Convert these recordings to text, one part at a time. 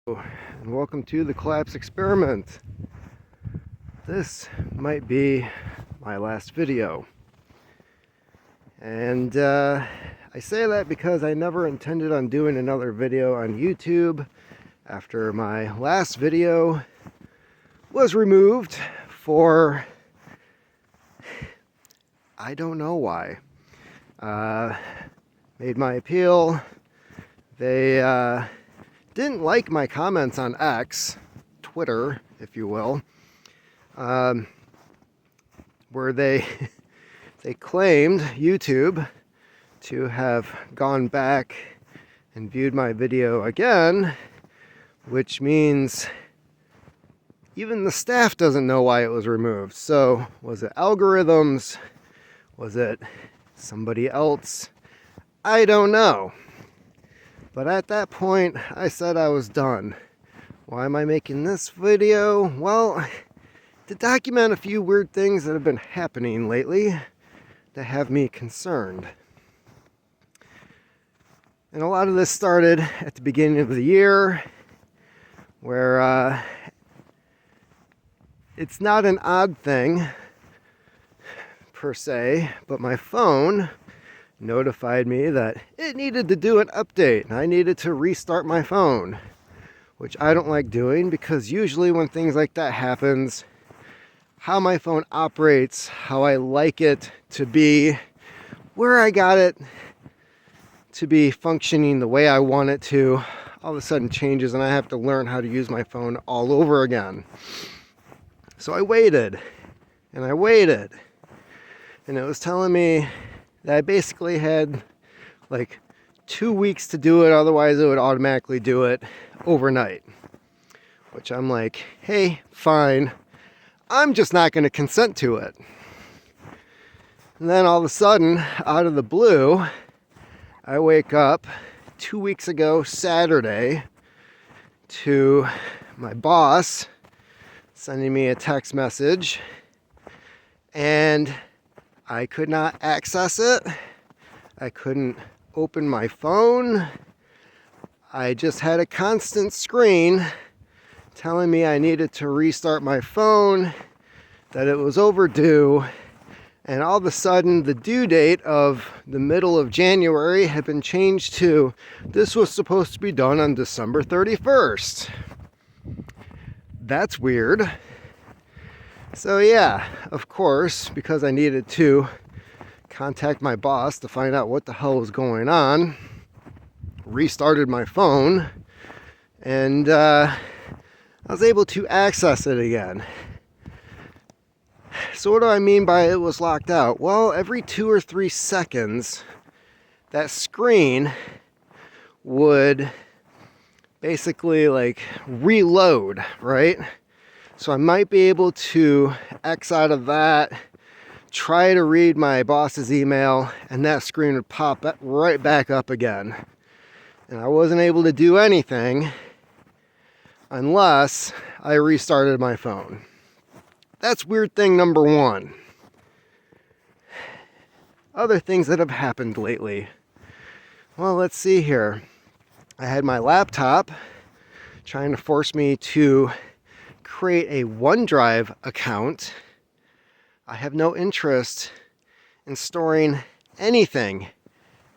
And welcome to the Collapse Experiment. This might be my last video. And I say that because I never intended on doing another video on YouTube after my last video was removed for I don't know why. Made my appeal. They didn't like my comments on X, Twitter, if you will, where they claimed YouTube to have gone back and viewed my video again, which means even the staff doesn't know why it was removed. So was it algorithms? Was it somebody else? I don't know. But at that point, I said I was done. Why am I making this video? Well, to document a few weird things that have been happening lately that have me concerned. And a lot of this started at the beginning of the year, where it's not an odd thing, per se, but my phone notified me that it needed to do an update and I needed to restart my phone, which I don't like doing because usually when things like that happens, how my phone operates, how I like it to be, where I got it to be functioning the way I want it to, all of a sudden changes and I have to learn how to use my phone all over again. So I waited and I waited, and it was telling me that I basically had like 2 weeks to do it, otherwise it would automatically do it overnight. Which I'm like, hey, fine. I'm just not going to consent to it. And then all of a sudden, out of the blue, I wake up 2 weeks ago, Saturday, to my boss sending me a text message, and I could not access it. I couldn't open my phone. I just had a constant screen telling me I needed to restart my phone, that it was overdue, and all of a sudden the due date of the middle of January had been changed to this was supposed to be done on December 31st. That's weird. So yeah, of course, because I needed to contact my boss to find out what the hell was going on, restarted my phone, and I was able to access it again. So what do I mean by it was locked out? Well, every 2 or 3 seconds, that screen would basically like reload, right? So I might be able to X out of that, try to read my boss's email, and that screen would pop right back up again. And I wasn't able to do anything unless I restarted my phone. That's weird thing number one. Other things that have happened lately. Well, let's see here. I had my laptop trying to force me to create a OneDrive account. I have no interest in storing anything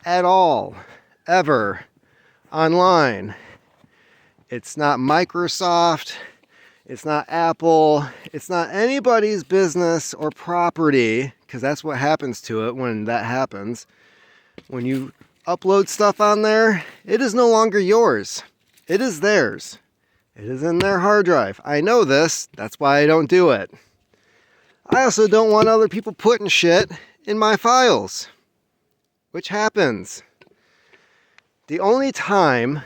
at all, ever, online. It's not Microsoft, it's not Apple, it's not anybody's business or property, because that's what happens to it when that happens. When you upload stuff on there, it is no longer yours. It is theirs. It is in their hard drive. I know this, that's why I don't do it. I also don't want other people putting shit in my files, which happens. The only time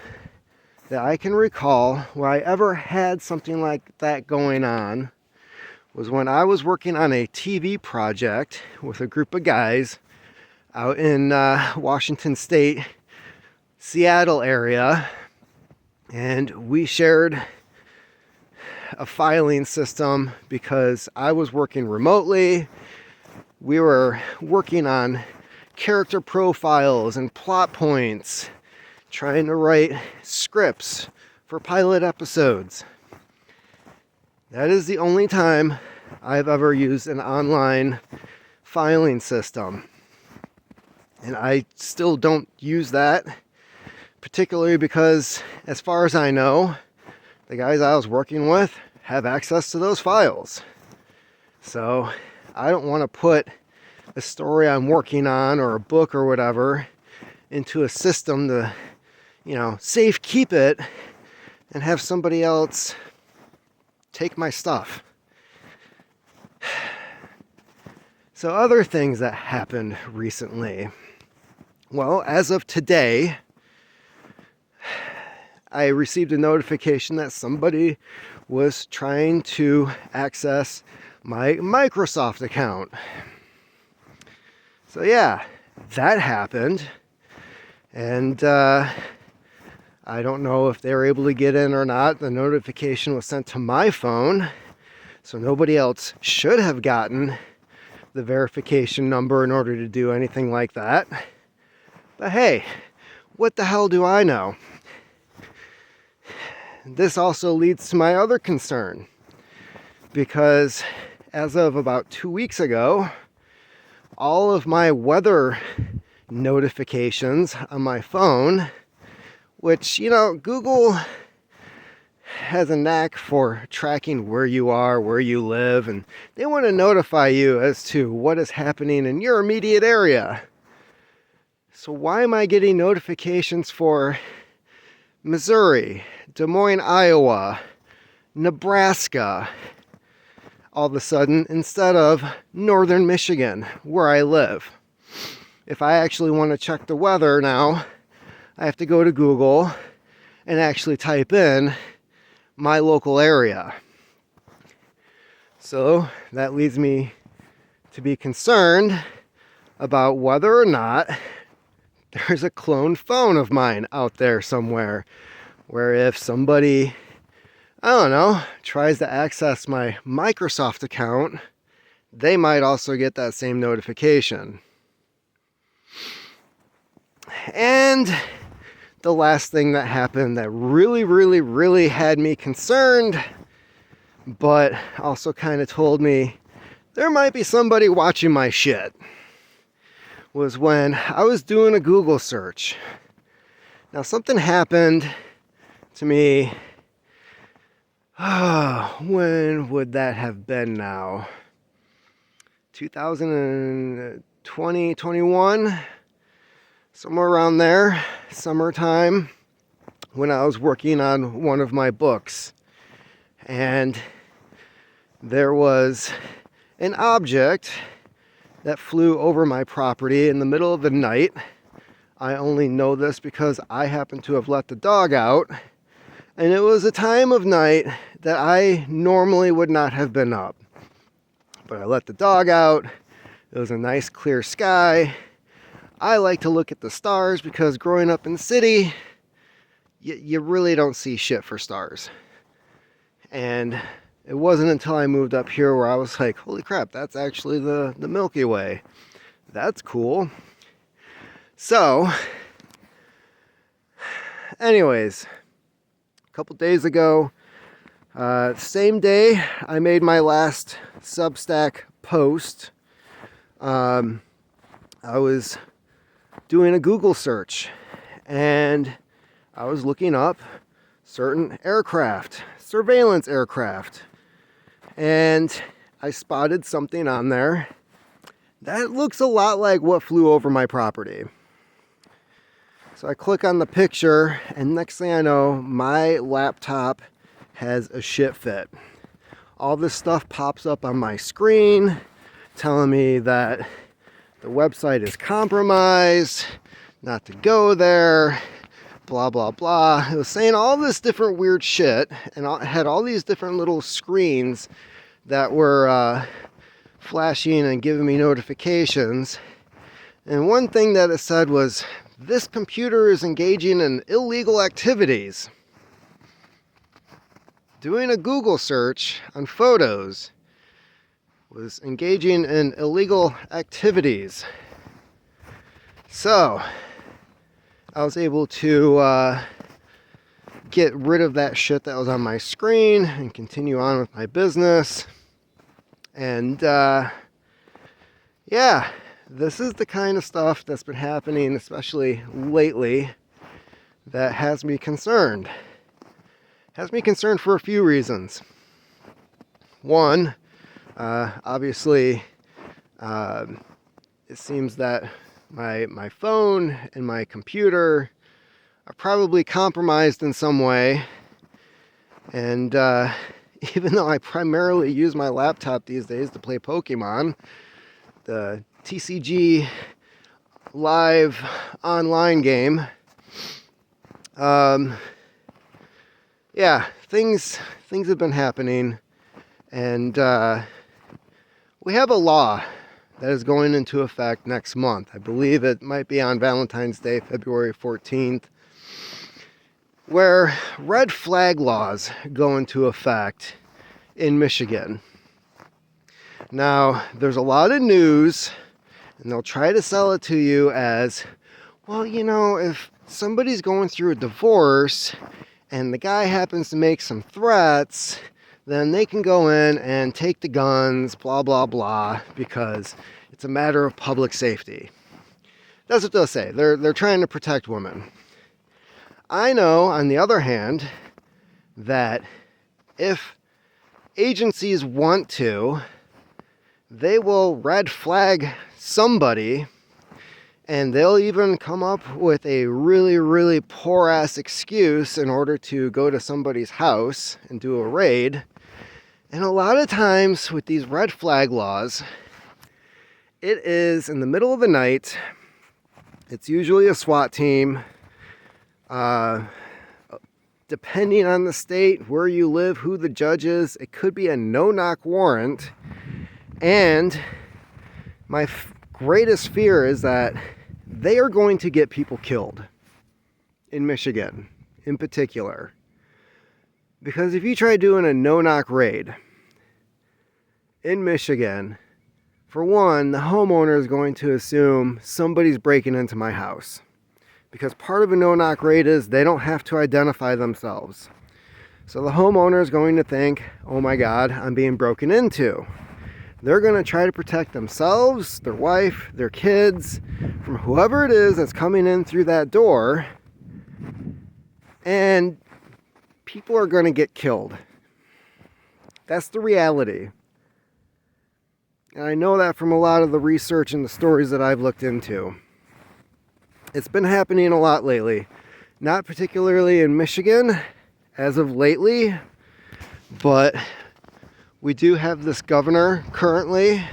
that I can recall where I ever had something like that going on was when I was working on a TV project with a group of guys out in Washington State, Seattle area, and we shared a filing system because I was working remotely. We were working on character profiles and plot points, trying to write scripts for pilot episodes. That is the only time I've ever used an online filing system. And I still don't use that, particularly because, as far as I know, the guys I was working with have access to those files. So I don't want to put a story I'm working on or a book or whatever into a system to, safe keep it and have somebody else take my stuff. So other things that happened recently. Well, as of today, I received a notification that somebody was trying to access my Microsoft account. So yeah, that happened. And I don't know if they were able to get in or not. The notification was sent to my phone, so nobody else should have gotten the verification number in order to do anything like that. But hey, what the hell do I know? This also leads to my other concern, because as of about 2 weeks ago, all of my weather notifications on my phone, which, Google has a knack for tracking where you are, where you live, and they want to notify you as to what is happening in your immediate area. So why am I getting notifications for Missouri, Des Moines, Iowa, Nebraska, all of a sudden, instead of northern Michigan, where I live? If I actually want to check the weather now, I have to go to Google and actually type in my local area. So that leads me to be concerned about whether or not there's a cloned phone of mine out there somewhere, where if somebody, tries to access my Microsoft account, they might also get that same notification. And the last thing that happened that really, really, really had me concerned, but also kind of told me there might be somebody watching my shit, was when I was doing a Google search. Now, something happened to me. When would that have been now? 2020, 21? Somewhere around there, summertime, when I was working on one of my books. And there was an object that flew over my property in the middle of the night. I only know this because I happened to have let the dog out, and it was a time of night that I normally would not have been up. But I let the dog out. It was a nice clear sky. I like to look at the stars because growing up in the city, you really don't see shit for stars. And it wasn't until I moved up here where I was like, holy crap, that's actually the Milky Way. That's cool. So, anyways, a couple days ago, same day I made my last Substack post, I was doing a Google search, and I was looking up certain aircraft, surveillance aircraft, and I spotted something on there that looks a lot like what flew over my property. So I click on the picture, and next thing I know, my laptop has a shit fit. All this stuff pops up on my screen telling me that the website is compromised, not to go there, blah, blah, blah. It was saying all this different weird shit, and it had all these different little screens that were flashing and giving me notifications. And one thing that it said was, this computer is engaging in illegal activities. Doing a Google search on photos was engaging in illegal activities. So I was able to get rid of that shit that was on my screen and continue on with my business. And yeah, this is the kind of stuff that's been happening, especially lately, that has me concerned. Has me concerned for a few reasons. One, obviously, it seems that my phone and my computer are probably compromised in some way. And even though I primarily use my laptop these days to play Pokemon, the TCG live online game, yeah, things have been happening, and we have a law that is going into effect next month. I believe it might be on Valentine's Day, February 14th, where red flag laws go into effect in Michigan. Now, there's a lot of news, and they'll try to sell it to you as, well, you know, if somebody's going through a divorce and the guy happens to make some threats, then they can go in and take the guns, blah, blah, blah, because it's a matter of public safety. That's what they'll say. They're trying to protect women. I know, on the other hand, that if agencies want to, they will red flag somebody, and they'll even come up with a really, really poor-ass excuse in order to go to somebody's house and do a raid. And a lot of times with these red flag laws, it is in the middle of the night. It's usually a SWAT team. Depending on the state, where you live, who the judge is, it could be a no-knock warrant. And my greatest fear is that they are going to get people killed in Michigan in particular. Because if you try doing a no-knock raid in Michigan, for one, the homeowner is going to assume somebody's breaking into my house. Because part of a no-knock raid is they don't have to identify themselves. So the homeowner is going to think, oh my God, I'm being broken into. They're going to try to protect themselves, their wife, their kids, from whoever it is that's coming in through that door. And people are going to get killed. That's the reality. And I know that from a lot of the research and the stories that I've looked into. It's been happening a lot lately. Not particularly in Michigan as of lately, but we do have this governor currently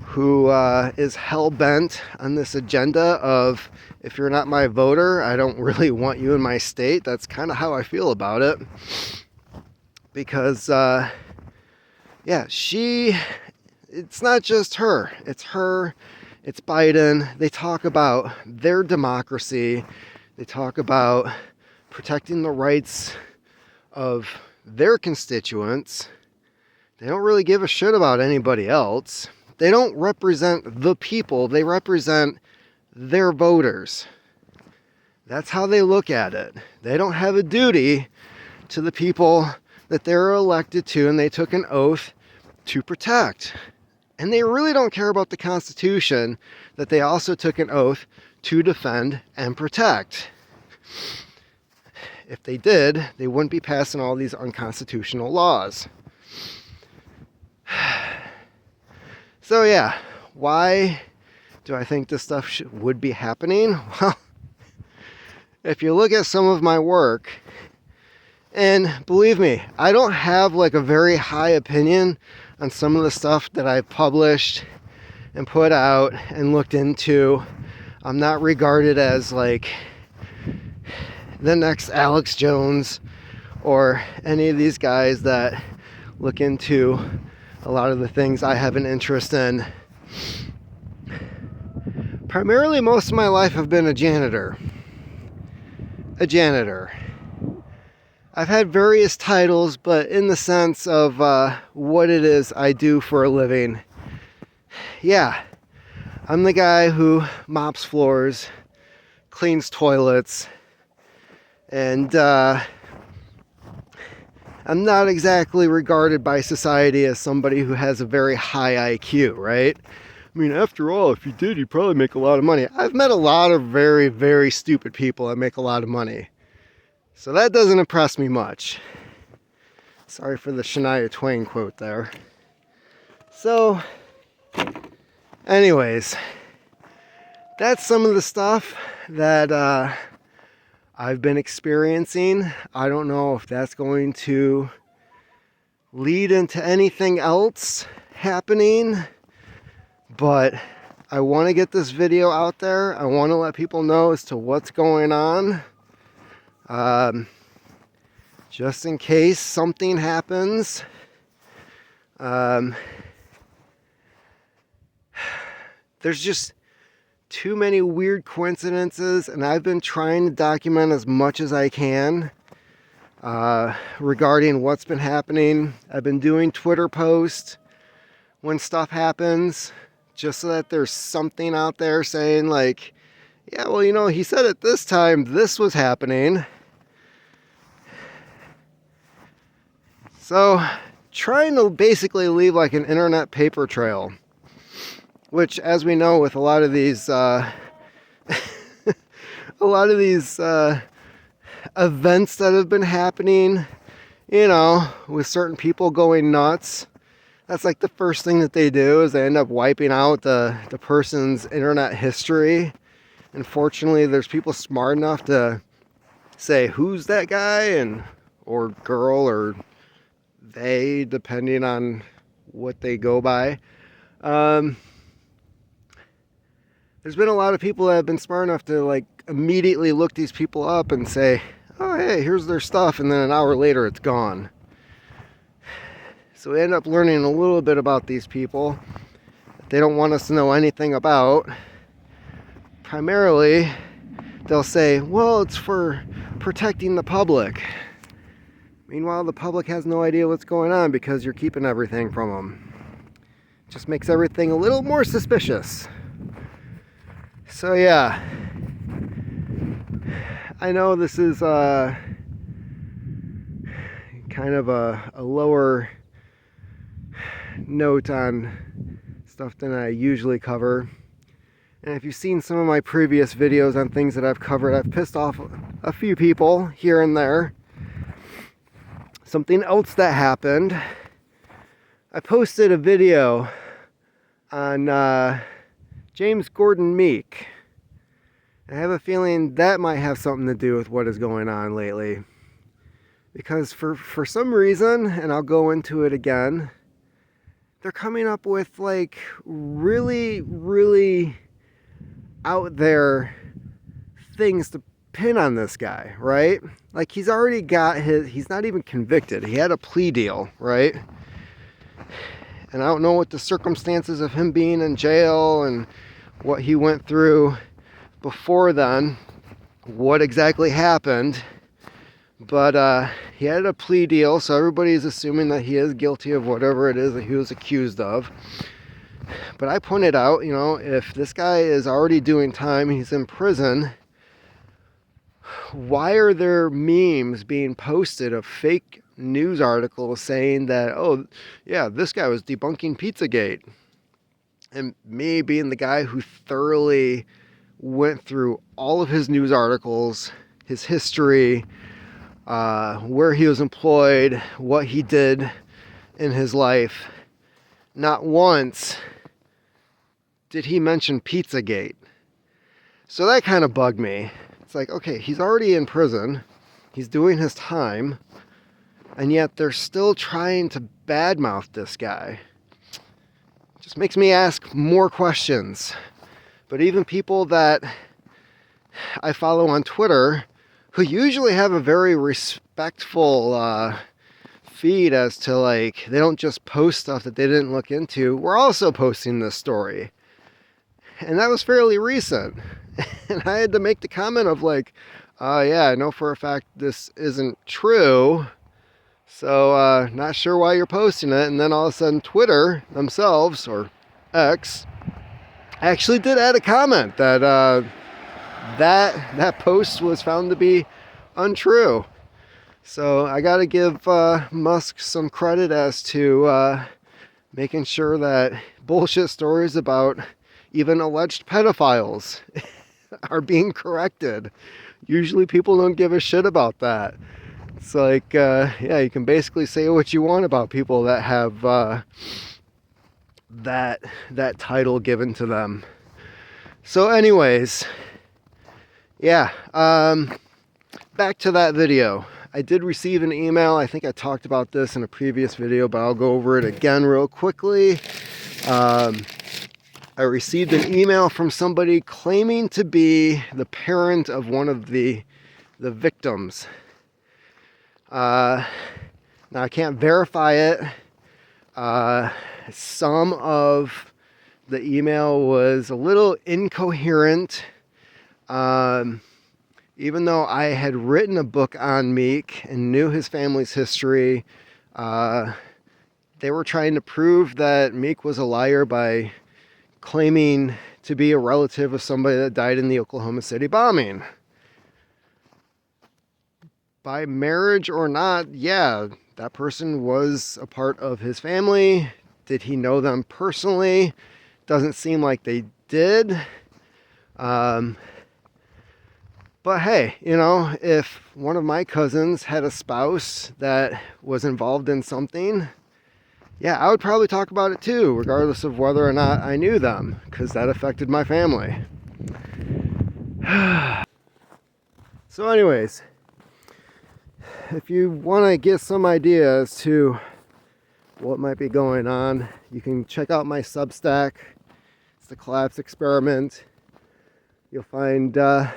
who is hell-bent on this agenda of, if you're not my voter, I don't really want you in my state. That's kind of how I feel about it. Because, yeah, it's not just her. It's her. It's Biden. They talk about their democracy. They talk about protecting the rights of their constituents. They don't really give a shit about anybody else. They don't represent the people. They represent their voters. That's how they look at it. They don't have a duty to the people that they're elected to and they took an oath to protect. And they really don't care about the Constitution that they also took an oath to defend and protect. If they did, they wouldn't be passing all these unconstitutional laws. So yeah, why do I think this stuff would be happening? Well, if you look at some of my work, and believe me, I don't have like a very high opinion on some of the stuff that I've published and put out and looked into. I'm not regarded as like the next Alex Jones or any of these guys that look into a lot of the things I have an interest in. Primarily, most of my life I've been a janitor. I've had various titles, but in the sense of what it is I do for a living. Yeah, I'm the guy who mops floors, cleans toilets, And I'm not exactly regarded by society as somebody who has a very high IQ, right? I mean, after all, if you did, you'd probably make a lot of money. I've met a lot of very, very stupid people that make a lot of money. So that doesn't impress me much. Sorry for the Shania Twain quote there. So, anyways, that's some of the stuff that I've been experiencing. I don't know if that's going to lead into anything else happening, but I want to get this video out there. I want to let people know as to what's going on. Just in case something happens. There's just too many weird coincidences, and I've been trying to document as much as I can regarding what's been happening. I've been doing Twitter posts when stuff happens, just so that there's something out there saying like, yeah, well, you know, he said at this time this was happening. So, trying to basically leave like an internet paper trail, which, as we know, with a lot of these events that have been happening, you know, with certain people going nuts, that's like the first thing that they do is they end up wiping out the person's internet history. Unfortunately, there's people smart enough to say who's that guy and or girl or they, depending on what they go by. There's been a lot of people that have been smart enough to like immediately look these people up and say, oh, hey, here's their stuff, and then an hour later it's gone. So we end up learning a little bit about these people that they don't want us to know anything about. Primarily, they'll say, well, it's for protecting the public. Meanwhile, the public has no idea what's going on because you're keeping everything from them. Just makes everything a little more suspicious. So yeah, I know this is kind of a lower note on stuff than I usually cover. And if you've seen some of my previous videos on things that I've covered, I've pissed off a few people here and there. Something else that happened, I posted a video on James Gordon Meek. I have a feeling that might have something to do with what is going on lately. Because for some reason, and I'll go into it again, they're coming up with like really, really out there things to pin on this guy, right? Like he's already got he's not even convicted. He had a plea deal, right? And I don't know what the circumstances of him being in jail and what he went through before then, what exactly happened. But he had a plea deal, so everybody's assuming that he is guilty of whatever it is that he was accused of. But I pointed out, you know, if this guy is already doing time, he's in prison, why are there memes being posted of fake news articles saying that, oh, yeah, this guy was debunking Pizzagate? And me being the guy who thoroughly went through all of his news articles, his history, where he was employed, what he did in his life, not once did he mention Pizzagate. So that kind of bugged me. It's like, okay, he's already in prison, he's doing his time, and yet they're still trying to badmouth this guy. It just makes me ask more questions. But even people that I follow on Twitter, who usually have a very respectful feed as to like, they don't just post stuff that they didn't look into, we're also posting this story. And that was fairly recent. And I had to make the comment of like, yeah, I know for a fact this isn't true. So not sure why you're posting it. And then all of a sudden Twitter themselves, or X, actually did add a comment that that post was found to be untrue. So I got to give Musk some credit as to making sure that bullshit stories about even alleged pedophiles are being corrected. Usually people don't give a shit about that. It's like, yeah, you can basically say what you want about people that have that title given to them. So anyways, yeah, back to that video. I did receive an email. I think I talked about this in a previous video, but I'll go over it again real quickly. I received an email from somebody claiming to be the parent of one of the victims. Now I can't verify it. Some of the email was a little incoherent. Even though I had written a book on Meek and knew his family's history, they were trying to prove that Meek was a liar by claiming to be a relative of somebody that died in the Oklahoma City bombing. By marriage or not, yeah, that person was a part of his family. Did he know them personally? Doesn't seem like they did. But hey, you know, if one of my cousins had a spouse that was involved in something, yeah, I would probably talk about it too, regardless of whether or not I knew them, because that affected my family. So anyways, if you want to get some idea as to what might be going on, you can check out my Substack. It's the Collapse Experiment. You'll find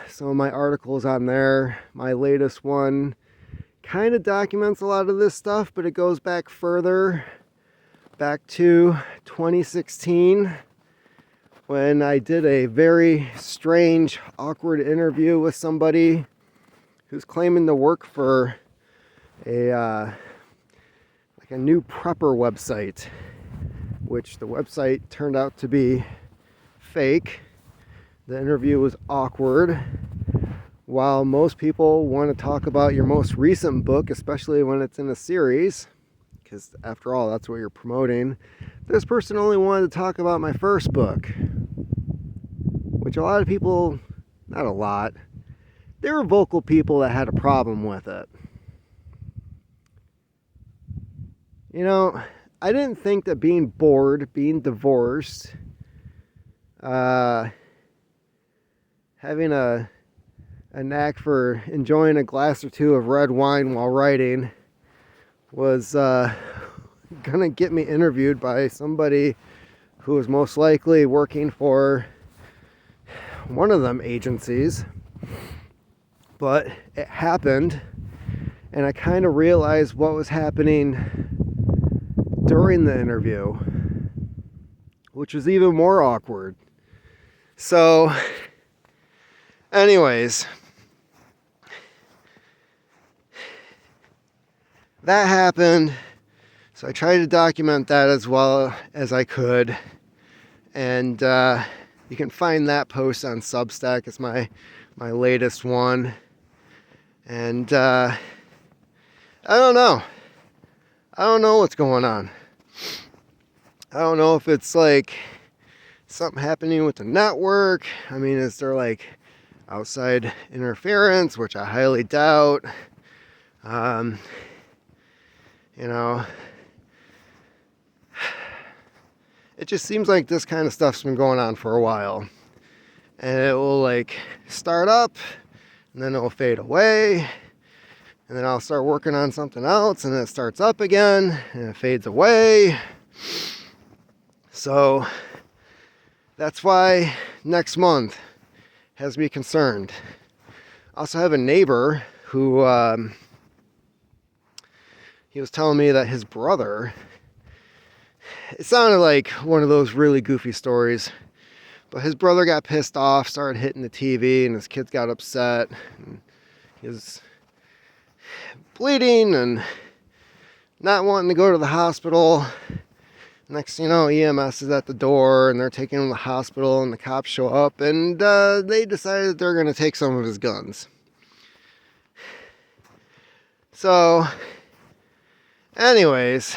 some of my articles on there. My latest one kind of documents a lot of this stuff, but it goes back further, back to 2016, when I did a very strange, awkward interview with somebody who's claiming to work for a new prepper website, which the website turned out to be fake. The interview was awkward. While most people want to talk about your most recent book, especially when it's in a series, because after all, that's what you're promoting, this person only wanted to talk about my first book, which a lot of people, not a lot, there were vocal people that had a problem with it. You know, I didn't think that being bored, being divorced, having a knack for enjoying a glass or two of red wine while writing was gonna get me interviewed by somebody who was most likely working for one of them agencies. But it happened, and I kind of realized what was happening during the interview, which was even more awkward. So anyways, that happened, so I tried to document that as well as I could, and you can find that post on Substack. It's my latest one, and I don't know what's going on. I don't know if it's like something happening with the network. I mean, is there like outside interference, which I highly doubt. You know, it just seems like this kind of stuff's been going on for a while, and it will like start up and then it will fade away, and then I'll start working on something else and then it starts up again and it fades away. So that's why next month has me concerned. I also have a neighbor who he was telling me that his brother, it sounded like one of those really goofy stories, but his brother got pissed off, started hitting the TV, and his kids got upset, and he was bleeding and not wanting to go to the hospital. Next thing you know, EMS is at the door, and they're taking him to the hospital, and the cops show up, and they decided that they're going to take some of his guns. So, anyways,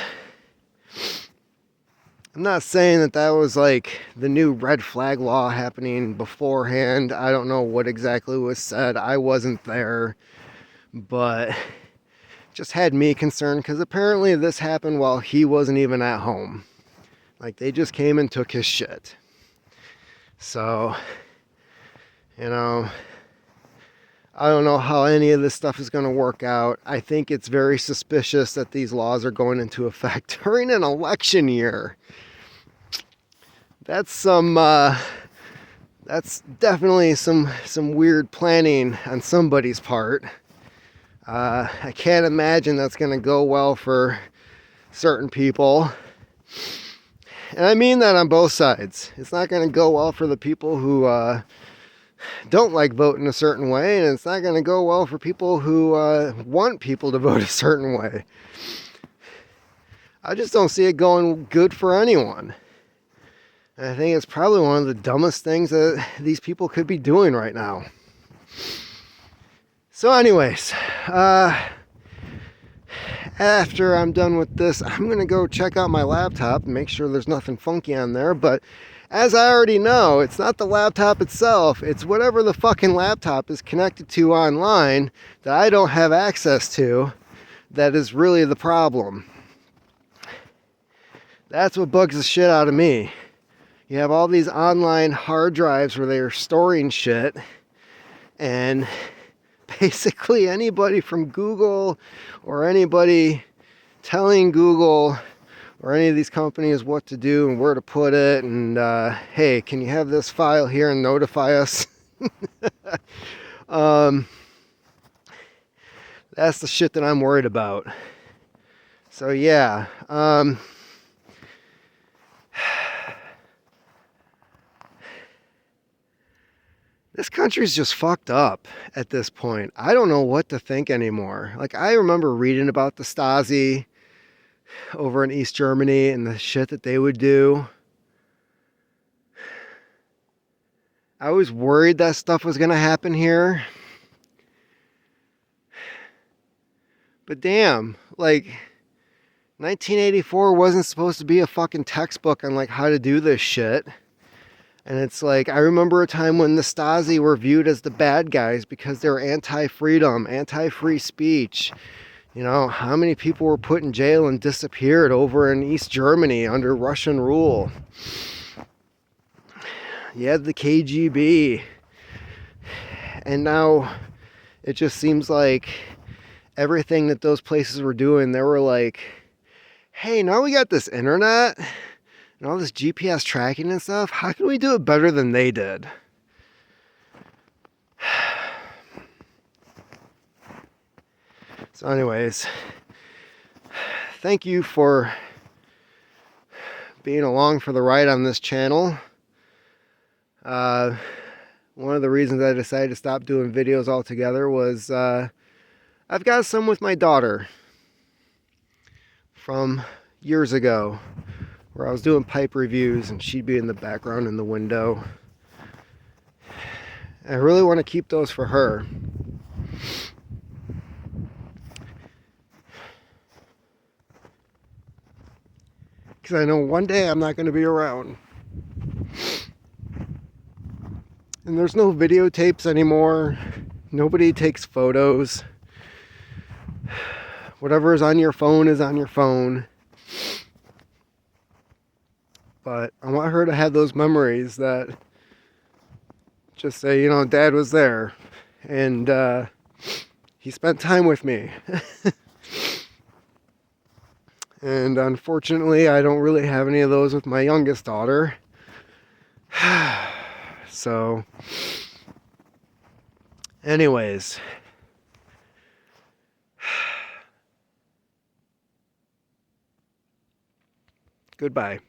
I'm not saying that that was like the new red flag law happening beforehand. I don't know what exactly was said. I wasn't there, but just had me concerned because apparently this happened while he wasn't even at home. Like, they just came and took his shit. So, you know, I don't know how any of this stuff is going to work out. I think it's very suspicious that these laws are going into effect during an election year. That's that's definitely some weird planning on somebody's part. I can't imagine that's going to go well for certain people. And I mean that on both sides. It's not going to go well for the people who don't like voting a certain way, and it's not going to go well for people who want people to vote a certain way. I just don't see it going good for anyone. And I think it's probably one of the dumbest things that these people could be doing right now. So anyways, after I'm done with this, I'm going to go check out my laptop and make sure there's nothing funky on there. But as I already know, it's not the laptop itself. It's whatever the fucking laptop is connected to online that I don't have access to that is really the problem. That's what bugs the shit out of me. You have all these online hard drives where they are storing shit, and basically anybody from Google or anybody telling Google or any of these companies what to do and where to put it, and hey, can you have this file here and notify us? That's the shit that I'm worried about. So yeah, this country's just fucked up at this point. I don't know what to think anymore. Like, I remember reading about the Stasi over in East Germany and the shit that they would do. I was worried that stuff was going to happen here. But damn, like, 1984 wasn't supposed to be a fucking textbook on like how to do this shit. And it's like, I remember a time when the Stasi were viewed as the bad guys because they were anti-freedom, anti-free speech. You know, how many people were put in jail and disappeared over in East Germany under Russian rule? You had the KGB. And now it just seems like everything that those places were doing, they were like, hey, now we got this internet and all this GPS tracking and stuff. How can we do it better than they did? So anyways, thank you for being along for the ride on this channel. One of the reasons I decided to stop doing videos altogether was I've got some with my daughter from years ago where I was doing pipe reviews and she'd be in the background in the window. I really want to keep those for her. Because I know one day I'm not going to be around. And there's no videotapes anymore. Nobody takes photos. Whatever is on your phone is on your phone. But I want her to have those memories that just say, you know, Dad was there. And he spent time with me. And unfortunately, I don't really have any of those with my youngest daughter. So, anyways, goodbye.